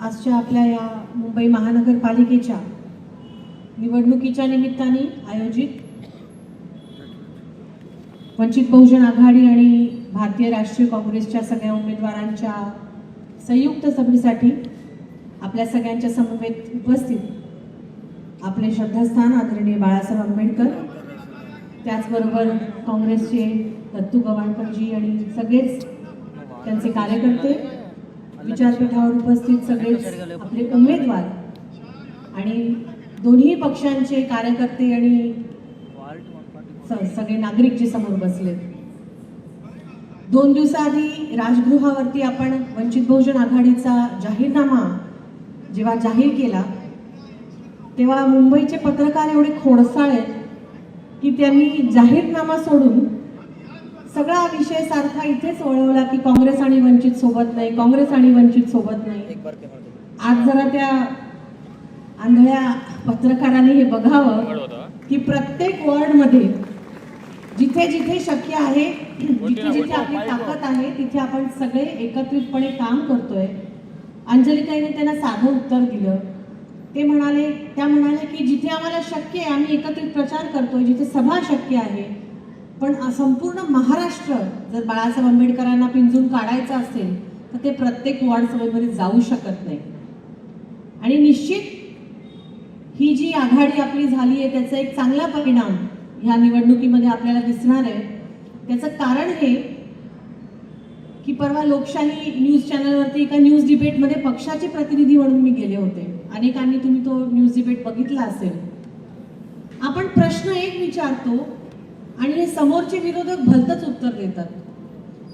आजच्या आपल्या या मुंबई महानगरपालिकेच्या निवडणुकीच्या निमित्ताने आयोजित वंचित बहुजन आघाडी आणि भारतीय राष्ट्रीय काँग्रेसच्या सगळ्या उमेदवारांच्या संयुक्त सभेसाठी आपल्या सगळ्यांच्या समवेत उपस्थित आपले श्रद्धास्थान आदरणीय बाळासाहेब आंबेडकर, त्याचबरोबर काँग्रेसचे दत्तू गवाणकरजी आणि सगळेच त्यांचे कार्यकर्ते, विचारपीठावर उपस्थित सगळेच आपले उमेदवार आणि दोन्ही पक्षांचे कार्यकर्ते आणि सगळे नागरिक जे समोर बसलेत. 2 दिवसाआधी राजगृहावरती आपण वंचित बहुजन आघाडीचा जाहीरनामा जेव्हा जाहीर केला तेव्हा मुंबईचे पत्रकार एवढे खोडसाळ आहेत की त्यांनी जाहीरनामा सोडून सगळा विषय सारखा इथेच वळवला की काँग्रेस आणि वंचित सोबत नाही, काँग्रेस आणि वंचित सोबत नाही. आज जरा त्या आंधळ्या पत्रकारांनी हे बघावं की प्रत्येक वॉर्डमध्ये जिथे जिथे शक्य आहे, जिथे जिथे आपली ताकद आहे, तिथे आपण सगळे एकत्रितपणे काम करतोय. अंजलीताईने त्यांना साधं उत्तर दिलं. त्या म्हणाले की जिथे आम्हाला शक्य आहे आम्ही एकत्रित प्रचार करतोय, जिथे सभा शक्य आहे, पण संपूर्ण महाराष्ट्र जर बाळासाहेब आंबेडकरांना पिंजून काढायचं असेल तर ते प्रत्येक वॉर्ड सभेमध्ये जाऊ शकत नाही. आणि निश्चित ही जी आघाडी आपली झाली आहे त्याचा एक चांगला परिणाम ह्या निवडणुकीमध्ये आपल्याला दिसणार आहे. त्याचं कारण हे की परवा लोकशाही न्यूज चॅनलवरती एका न्यूज डिबेटमध्ये पक्षाचे प्रतिनिधी म्हणून मी गेले होते. अनेकांनी तुम्ही तो न्यूज डिबेट बघितला असेल. आपण प्रश्न एक विचारतो आणि हे समोरचे विरोधक भलतंच उत्तर देतात.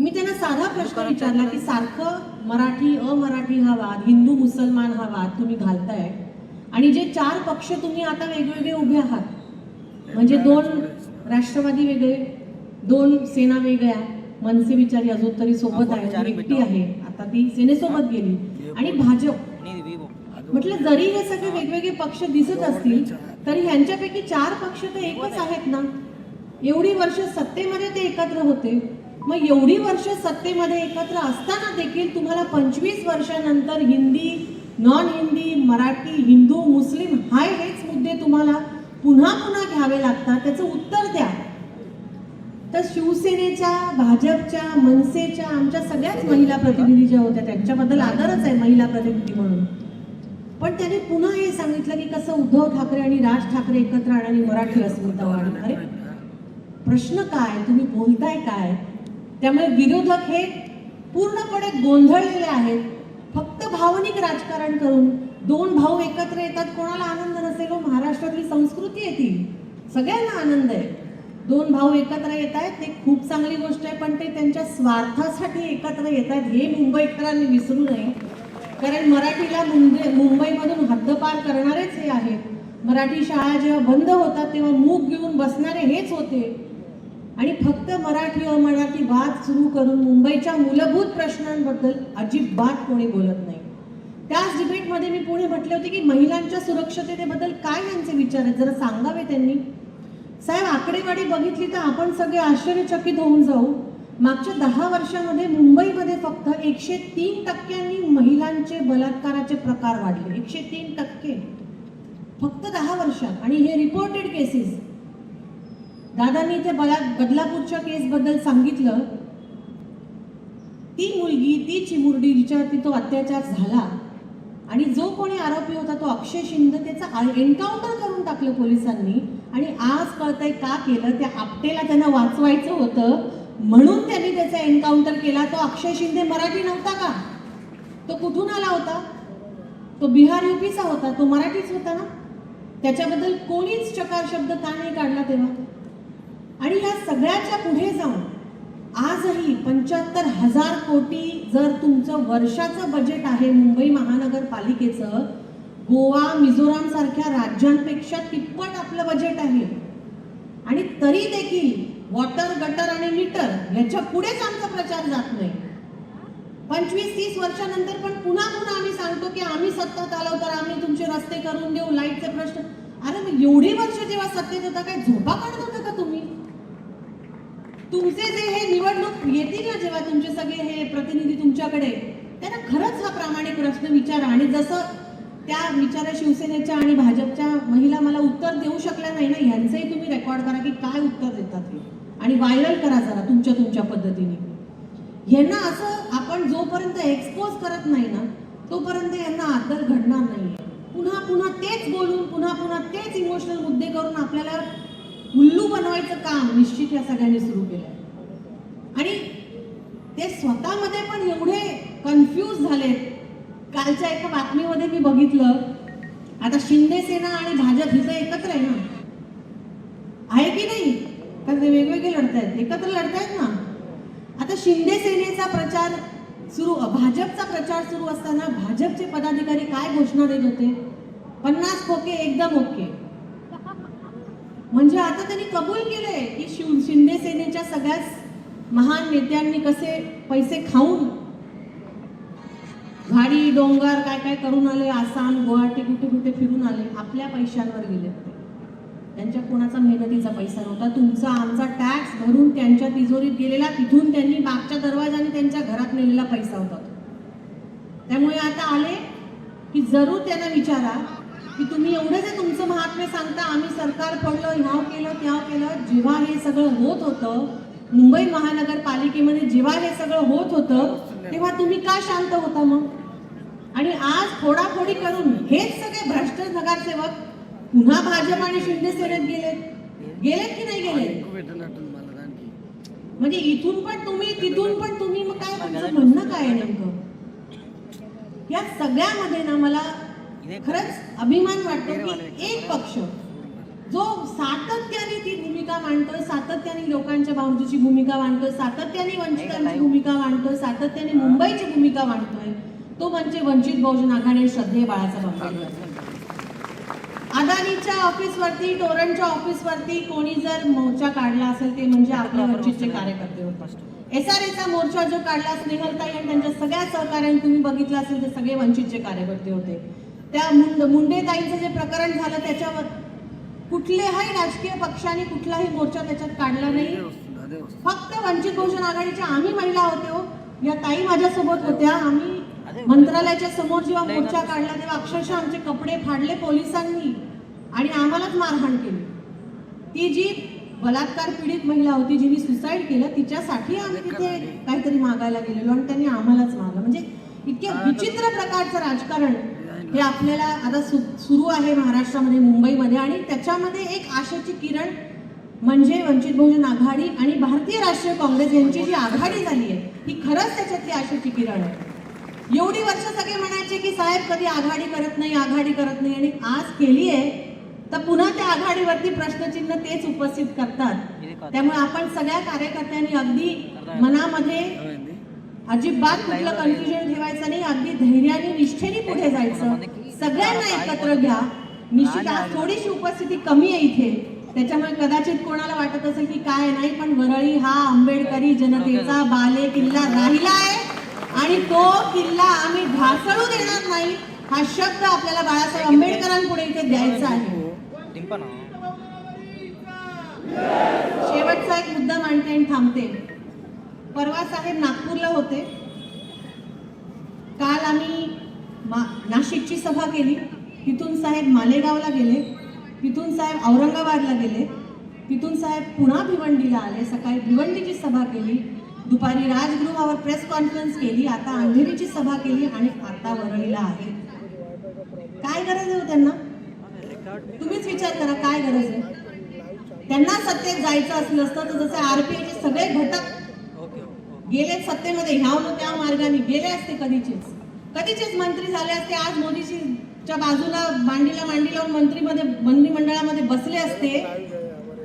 मी त्यांना साधा प्रश्न विचारला की सारखं मराठी अमराठी हा वाद, हिंदू मुसलमान हा वाद तुम्ही घालताय आणि जे 4 पक्ष तुम्ही आता वेगवेगळे उभे आहात, म्हणजे 2 राष्ट्रवादी वेगळे, 2 सेना वेगळ्या, मनसे बिचारी अजून तरी सोबत आहे, एकटी आहे, आता ती सेनेसोबत गेली, आणि भाजप. म्हटलं जरी हे सगळे वेगवेगळे पक्ष दिसत असतील तरी ह्यांच्यापैकी 4 पक्ष तर एकच आहेत ना. एवढी वर्ष सत्तेमध्ये ते एकत्र होते. मग एवढी वर्ष सत्तेमध्ये एकत्र असताना देखील तुम्हाला 25 वर्षानंतर हिंदी, नॉन हिंदी, मराठी, हिंदू, मुस्लिम हेच मुद्दे तुम्हाला पुन्हा पुन्हा घ्यावे लागतात. त्याचं उत्तर द्या. तर शिवसेनेच्या, भाजपच्या, मनसेच्या, आमच्या सगळ्याच महिला प्रतिनिधी ज्या होत्या त्यांच्याबद्दल आदरच आहे महिला प्रतिनिधी म्हणून, पण त्याने पुन्हा हे सांगितलं की कसं उद्धव ठाकरे आणि राज ठाकरे एकत्र आणि मराठी अस्मिता वाढणार. अरे प्रश्न काय, तुम्ही बोलताय काय? त्यामुळे विरोधक हे पूर्णपणे गोंधळलेले आहेत. फक्त भावनिक राजकारण करून 2 भाऊ एकत्र येतात, कोणाला आनंद नसेल? महाराष्ट्रातली संस्कृती आहे ती, सगळ्यांना आनंद आहे. 2 भाऊ एकत्र येत आहेत, ते खूप चांगली गोष्ट आहे, पण ते त्यांच्या स्वार्थासाठी एकत्र येत आहेत हे मुंबईकरांनी विसरू नये. कारण मराठीला मुंबईमधून हद्दपार करणारेच हे आहेत. मराठी शाळा जेव्हा बंद होतात तेव्हा मूग घेऊन बसणारे हेच होते. आणि फक्त मराठी अमराठी वाद सुरू करून मुंबईच्या मूलभूत प्रश्नांबद्दल अजिबात कोणी बोलत नाही. त्याच डिबेटमध्ये मी पुढे म्हटले होते की महिलांच्या सुरक्षिततेबद्दल काय यांचे विचार आहेत जरा सांगावे त्यांनी. साहेब, आकडेवारी बघितली तर आपण सगळे आश्चर्यचकित होऊन जाऊ. मागच्या 10 वर्षामध्ये मुंबईमध्ये फक्त 103% महिलांचे बलात्काराचे प्रकार वाढले. 103% फक्त 10 वर्षात. आणि हे रिपोर्टेड केसेस. दादांनी इथे बदलापूरच्या केस बद्दल सांगितलं. ती मुलगी, ती चिमुरडी जिच्यावरती तो अत्याचार झाला आणि जो कोणी आरोपी होता तो अक्षय शिंदे, त्याचा एन्काउंटर करून टाकलं पोलिसांनी. आणि आज कळतंय का केलं? त्या आपटेला त्यांना वाचवायचं होतं म्हणून त्यांनी त्याचा एन्काउंटर केला. तो अक्षय शिंदे मराठी नव्हता का? तो कुठून आला होता? तो बिहार UPचा होता, तो मराठीच होता ना. त्याच्याबद्दल कोणीच चकार शब्द का नाही काढला तेव्हा? आणि या सगळ्याच्या पुढे जाऊन आजही 75,000 कोटी जर तुमचं वर्षाचं बजेट आहे मुंबई महानगरपालिकेचं, गोवा, मिझोराम सारख्या राज्यांपेक्षा तिप्पट आपलं बजेट आहे. आणि तरी देखील वॉटर, गटर आणि मीटर ह्याच्या पुढेच आमचा प्रचार जात नाही. 25-30 वर्षानंतर पण पुन्हा पुन्हा आम्ही सांगतो की आम्ही सत्तेत आलो तर आम्ही तुमचे रस्ते करून देऊ, लाईटचे प्रश्न. अरे मग एवढी वर्ष जेव्हा सत्तेत होता काय झोपा काढत होता का तुम्ही? तुमचे जे हे निवडणूक येतील ना जेव्हा तुमचे सगळे हे प्रतिनिधी तुमच्याकडे, त्यांना खरंच हा प्रामाणिक प्रश्न विचारा. आणि जसं त्या विचारा शिवसेनेच्या आणि भाजपच्या महिला मला उत्तर देऊ शकल्या नाही ना, यांचंही तुम्ही रेकॉर्ड करा की काय उत्तर देतात ते, आणि व्हायरल करा जरा तुमच्या पद्धतीने. यांना असं आपण जोपर्यंत एक्सपोज करत नाही ना तोपर्यंत यांना आदर घडणार नाही. पुन्हा तेच बोलून पुन्हा तेच इमोशनल मुद्दे करून आपल्याला उल्लू बनवायचं काम निश्चित या सगळ्यांनी सुरू केलंय. आणि ते स्वतःमध्ये पण एवढे कन्फ्यूज झालेत. कालच्या एका बातमीमध्ये मी बघितलं, आता शिंदे सेना आणि भाजप इथं एकत्र आहे ना, आहे की नाही? तर ते वेगवेगळे लढतायत, एकत्र लढतायत ना. आता शिंदे सेनेचा प्रचार सुरू, भाजपचा प्रचार सुरू असताना भाजपचे पदाधिकारी काय घोषणा देत होते? 50 खोके एकदम ओके. म्हणजे आता त्यांनी कबूल केलंय की शिंदे सेनेच्या सगळ्याच महान नेत्यांनी कसे पैसे खाऊन झाडी डोंगर काय काय करून आले, आसाम गुवाहाटी कुठे फिरून आले, आपल्या पैशांवर गेले. त्यांच्या कोणाचा मेहनतीचा पैसा नव्हता, तुमचा आमचा टॅक्स भरून त्यांच्या तिजोरीत गेलेला, तिथून त्यांनी मागच्या दरवाजाने त्यांच्या घरात नेलेला पैसा होता. त्यामुळे आता आले की जरूर त्यांना विचारा की तुम्ही एवढं जे तुमचं महात्म्य सांगता, आम्ही सरकार पडलं, ह्याव केलं त्याव केलं. जेव्हा हे सगळं होत होतं मुंबई महानगरपालिकेमध्ये, जेव्हा हे सगळं होत होतं तेव्हा तुम्ही का शांत होता मग? आणि आज फोडाफोडी करून हेच सगळे भ्रष्ट नगरसेवक पुन्हा भाजप आणि शिंदे सेनेत गेलेत की नाही गेले? म्हणजे इथून पण तुम्ही तिथून पण तुम्ही, मग काय तुमचं म्हणणं काय आहे नेमकं? या सगळ्यामध्ये ना मला खरंच अभिमान वाटतो की एक पक्ष जो सातत्याने ती भूमिका मांडतोय, सातत्याने लोकांच्या बाजूची भूमिका मांडतोय, सातत्याने वंचितांची भूमिका मांडतोय, सातत्याने मुंबईची भूमिका मांडतोय, तो म्हणजे वंचित बहुजन आघाडी श्रद्धेय बाळासाहेब आंबेडकर. अदानीच्या ऑफिसवरती, टोरंटच्या ऑफिसवरती कोणी जर मोर्चा काढला असेल ते म्हणजे आपले वंचितचे कार्यकर्ते होते. SRAचा मोर्चा जो काढला स्नेहलताई आणि त्यांच्या सगळ्या सहकार्याने तुम्ही बघितलं असेल ते सगळे वंचितचे कार्यकर्ते होते. त्या मुंडेताईंचं जे प्रकरण झालं त्याच्यावर कुठल्याही राजकीय पक्षाने कुठलाही मोर्चा त्याच्यात काढला नाही. फक्त वंचित बहुजन आघाडीच्या आम्ही महिला होतो, या ताई माझ्यासोबत होत्या. आम्ही मंत्रालयाच्या समोर जेव्हा मोर्चा काढला तेव्हा अक्षरशः आमचे कपडे फाडले पोलिसांनी आणि आम्हालाच मारहाण केली. ती जी बलात्कार पीडित महिला होती जिने सुसाईड केलं तिच्यासाठी आम्ही तिथे काहीतरी मागायला गेलेलो आणि त्यांनी आम्हालाच मारलं. म्हणजे इतक्या विचित्र प्रकारचं राजकारण हे आपल्याला आता सुरू आहे महाराष्ट्रामध्ये, मुंबईमध्ये. आणि त्याच्यामध्ये एक आशेची किरण म्हणजे वंचित बहुजन आघाडी आणि भारतीय राष्ट्रीय काँग्रेस यांची जी आघाडी झाली आहे ही खरंच त्याच्यातली आशेची किरण आहे. एवढी वर्ष सगळे म्हणायचे की साहेब कधी आघाडी करत नाही, आघाडी करत नाही, आणि आज केली आहे तर पुन्हा त्या आघाडीवरती प्रश्नचिन्ह तेच उपस्थित करतात. त्यामुळे आपण सगळ्या कार्यकर्त्यांनी अगदी मनामध्ये अजिबात कुठलं कन्फ्युजन ठेवायचं नाही, अगदी धैर्याने निष्ठेने पुढे जायचं, सगळ्यांना एकत्र घ्या. निश्चित आज थोडीशी उपस्थिती कमी आहे इथे, त्याच्यामुळे कदाचित कोणाला वाटत असेल की काय नाही, पण वरळी हा आंबेडकरी जनतेचा बाले किल्ला राहिला आहे आणि तो किल्ला आम्ही ढासळू देणार नाही. हा शब्द आपल्याला बाळासाहेब आंबेडकरांपुढे इथे द्यायचा आहे. शेवटचा एक मुद्दा मांडते आणि थांबते. परवा साहेब नागपूरला होते, काल आम्ही नाशिकची सभा केली, तिथून साहेब मालेगावला गेले, तिथून साहेब औरंगाबादला गेले, तिथून साहेब पुन्हा भिवंडीला आले, सकाळी भिवंडीची सभा केली, दुपारी राजगृहावर प्रेस कॉन्फरन्स केली, आता अंधेरीची सभा केली आणि आता वरळीला आहे. काय गरज आहे त्यांना? तुम्हीच विचार करा काय गरज आहे. त्यांना सत्तेत जायचं असलं असतं तर जसे RPIचे सगळे घटक गेले सत्तेमध्ये, ह्या त्या मार्गाने गेले असते, कधीचेच मंत्री झाले असते, आज मोदीजीच्या बाजूला मांडीला मांडी लावून मंत्रिमंडळामध्ये बसले असते.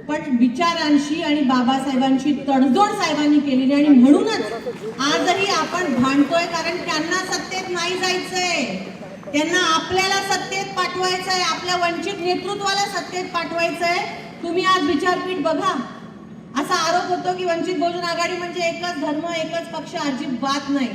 पण विचारांशी आणि बाबासाहेबांची तडजोड साहेबांनी केलेली, आणि म्हणूनच आजही आपण भांडतोय, कारण त्यांना सत्तेत नाही जायचंय, त्यांना आपल्याला सत्तेत पाठवायचंय, आपल्या वंचित नेतृत्वाला सत्तेत पाठवायचंय. तुम्ही आज विचारपीठ बघा, असा आरोप होतो की वंचित बहुजन आघाडी म्हणजे एकच धर्म एकच पक्ष, अजिबात नाही.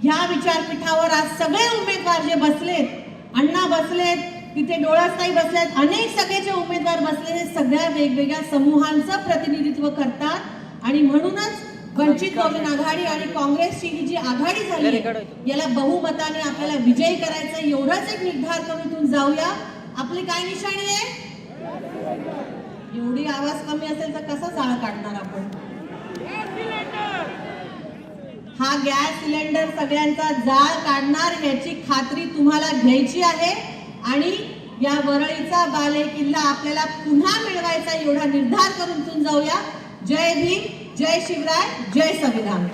ह्या विचारपीठावर आज सगळे उमेदवार जे बसलेत, अण्णा बसलेत, तिथे डोळसताई बसलेत, अनेक सगळेचे उमेदवार बसलेले सगळ्या वेगवेगळ्या समूहांचं प्रतिनिधित्व करतात. आणि म्हणूनच वंचित बहुजन आघाडी आणि काँग्रेसची ही जी आघाडी झाली याला बहुमताने आपल्याला विजयी करायचं, एवढाच एक निर्धार करून इथून जाऊया. आपली काय निशाणी आहे? एवढी आवाज कमी असेल तर कसा जाळ काढणार आपण? हा गॅस सिलेंडर सगळ्यांचा जाळ काढणार याची खात्री तुम्हाला घ्यायची आहे आणि या वरळीचा बालेकिल्ला आपल्याला पुन्हा मिळवायचा, एवढा निर्धार करून इथून जाऊया. जय भीम, जय शिवराय, जय संविधान.